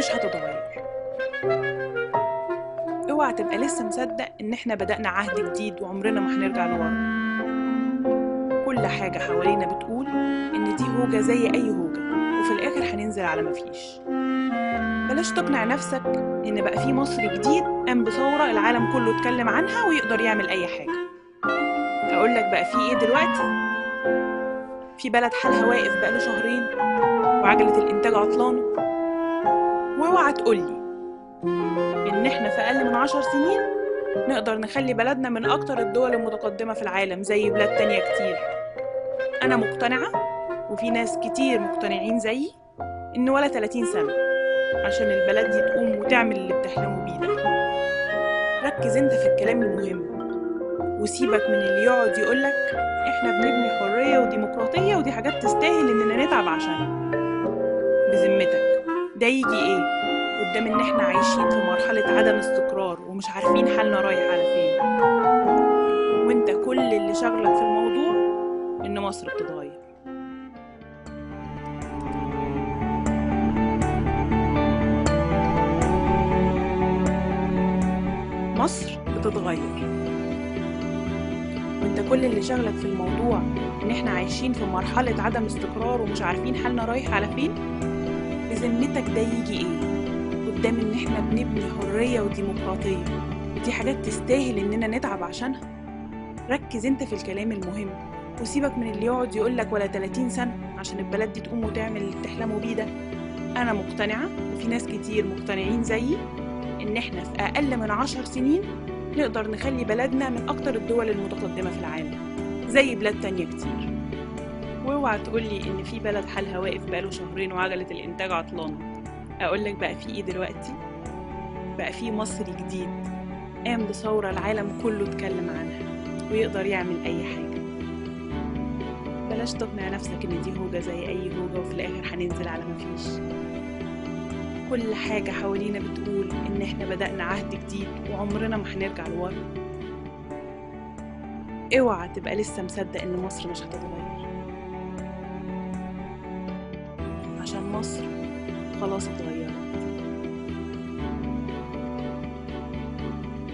مش هتتغير. اوعى تبقى لسه مصدق ان احنا بدأنا عهد جديد وعمرنا ما هنرجع لورا. كل حاجة حوالينا بتقول ان دي هوجة زي اي هوجة، وفي الاخر هننزل على مفيش. بلاش تقنع نفسك ان بقى في مصر جديد قام بثورة العالم كله اتكلم عنها ويقدر يعمل اي حاجة. اقولك بقى في ايه دلوقتي؟ في بلد حالها واقف بقاله شهرين وعجلة الانتاج عطلانة. واوعى تقولي ان احنا في اقل من 10 سنين نقدر نخلي بلدنا من اكتر الدول المتقدمة في العالم زي بلاد تانية كتير. انا مقتنعة وفي ناس كتير مقتنعين زيي ان ولا 30 سنة عشان البلد دي تقوم وتعمل اللي بتحلموا بيه ده. ركز انت في الكلام المهم وسيبك من اللي يقعد يقولك احنا بنبني حرية وديمقراطية ودي حاجات تستاهل اننا نتعب عشانها. بذمتك ده يجي ايه قدام ان احنا عايشين في مرحلة عدم استقرار ومش عارفين حالنا رايح على فين، وانت كل اللي شغلك في الموضوع ان مصر بتتغير. مصر بتتغير، وانت كل اللي شغلك في الموضوع ان احنا عايشين في مرحلة عدم استقرار ومش عارفين حالنا رايح على فين. بذمتك ده يجي ايه قدام ان احنا بنبني حرية وديمقراطية ودي حاجات تستاهل اننا نتعب عشانها. ركز انت في الكلام المهم وسيبك من اللي يقعد يقولك ولا 30 سنة عشان البلد دي تقوم وتعمل اللي بتحلموا بيه ده. انا مقتنعة وفي ناس كتير مقتنعين زيي ان احنا في اقل من 10 سنين نقدر نخلي بلدنا من اكتر الدول المتقدمة في العالم زي بلاد تانية كتير. واوعى تقولي ان في بلد حالها واقف بقاله شهرين وعجلة الانتاج عطلانة. اقولك بقى في ايه دلوقتي؟ بقى في مصر جديد قام بثورة العالم كله اتكلم عنها ويقدر يعمل اي حاجة. بلاش تقنع نفسك ان دي هوجة زي اي هوجة وفي الاخر هننزل على مفيش. كل حاجة حوالينا بتقول ان احنا بدأنا عهد جديد وعمرنا ما هنرجع لورا. اوعى تبقى لسه مصدق ان مصر مش هتتغير، عشان مصر خلاص اتغيرت.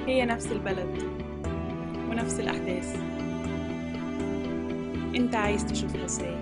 هي نفس البلد ونفس الأحداث. انت عايز تشوفها ازاي؟